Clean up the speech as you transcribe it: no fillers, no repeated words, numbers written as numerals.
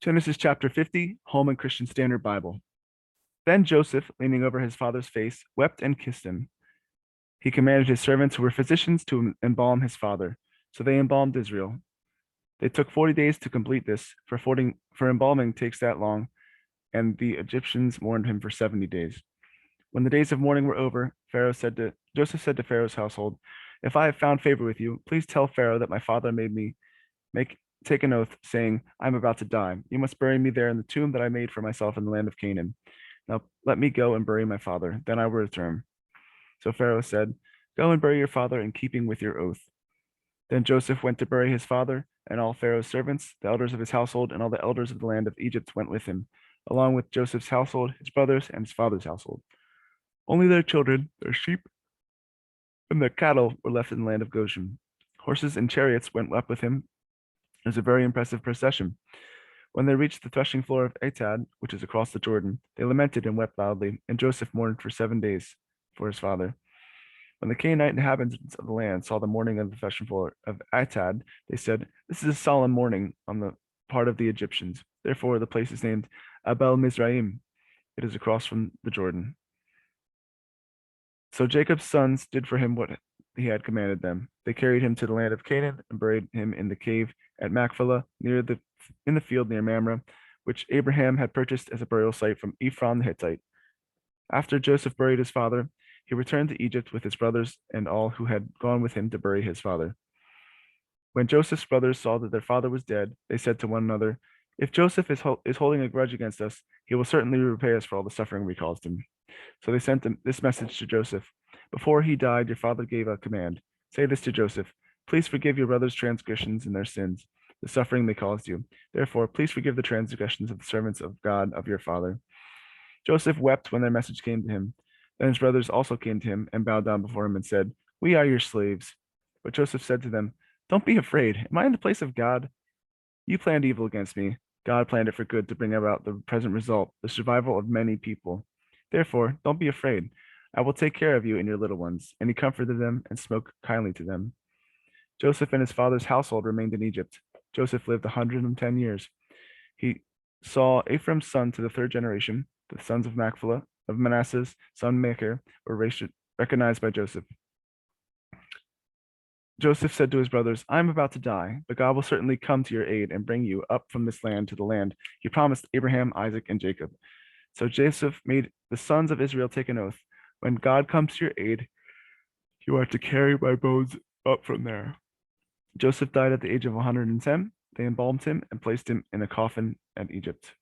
Genesis chapter 50, Holman Christian Standard Bible. Then Joseph, leaning over his father's face, wept and kissed him. He commanded his servants who were physicians to embalm his father. So they embalmed Israel. They took 40 days to complete this, for embalming takes that long, and the Egyptians mourned him for 70 days. When the days of mourning were over, Joseph said to Pharaoh's household, "If I have found favor with you, please tell Pharaoh that my father made me make take an oath, saying, I am about to die. You must bury me there in the tomb that I made for myself in the land of Canaan. Now let me go and bury my father, then I will return." So Pharaoh said, "Go and bury your father in keeping with your oath." Then Joseph went to bury his father, and all Pharaoh's servants, the elders of his household, and all the elders of the land of Egypt went with him, along with Joseph's household, his brothers, and his father's household. Only their children, their sheep, and their cattle were left in the land of Goshen. Horses and chariots went up with him. It was a very impressive procession. When they reached the threshing floor of Atad, which is across the Jordan, they lamented and wept loudly, and Joseph mourned for 7 days for his father. When the Canaanite inhabitants of the land saw the mourning of the threshing floor of Atad, they said, "This is a solemn mourning on the part of the Egyptians." Therefore, the place is named Abel Mizraim. It is across from the Jordan. So Jacob's sons did for him what he had commanded them. They carried him to the land of Canaan and buried him in the cave at Machpelah, in the field near Mamre, which Abraham had purchased as a burial site from Ephron the Hittite. After Joseph buried his father, he returned to Egypt with his brothers and all who had gone with him to bury his father. When Joseph's brothers saw that their father was dead, they said to one another, "If Joseph is holding a grudge against us, he will certainly repay us for all the suffering we caused him." So they sent this message to Joseph. "Before he died, your father gave a command. Say this to Joseph: Please forgive your brothers' transgressions and their sins, the suffering they caused you. Therefore, please forgive the transgressions of the servants of God of your father." Joseph wept when their message came to him. Then his brothers also came to him and bowed down before him and said, "We are your slaves." But Joseph said to them, "Don't be afraid. Am I in the place of God? You planned evil against me. God planned it for good to bring about the present result, the survival of many people. Therefore, don't be afraid. I will take care of you and your little ones." And he comforted them and spoke kindly to them. Joseph and his father's household remained in Egypt. Joseph lived 110 years. He saw Ephraim's son to the third generation. The sons of Machpelah, of Manasseh's son Machir, were recognized by Joseph. Joseph said to his brothers, "I am about to die, but God will certainly come to your aid and bring you up from this land to the land he promised Abraham, Isaac, and Jacob." So Joseph made the sons of Israel take an oath. "When God comes to your aid, you are to carry my bones up from there." Joseph died at the age of 110. They embalmed him and placed him in a coffin at Egypt.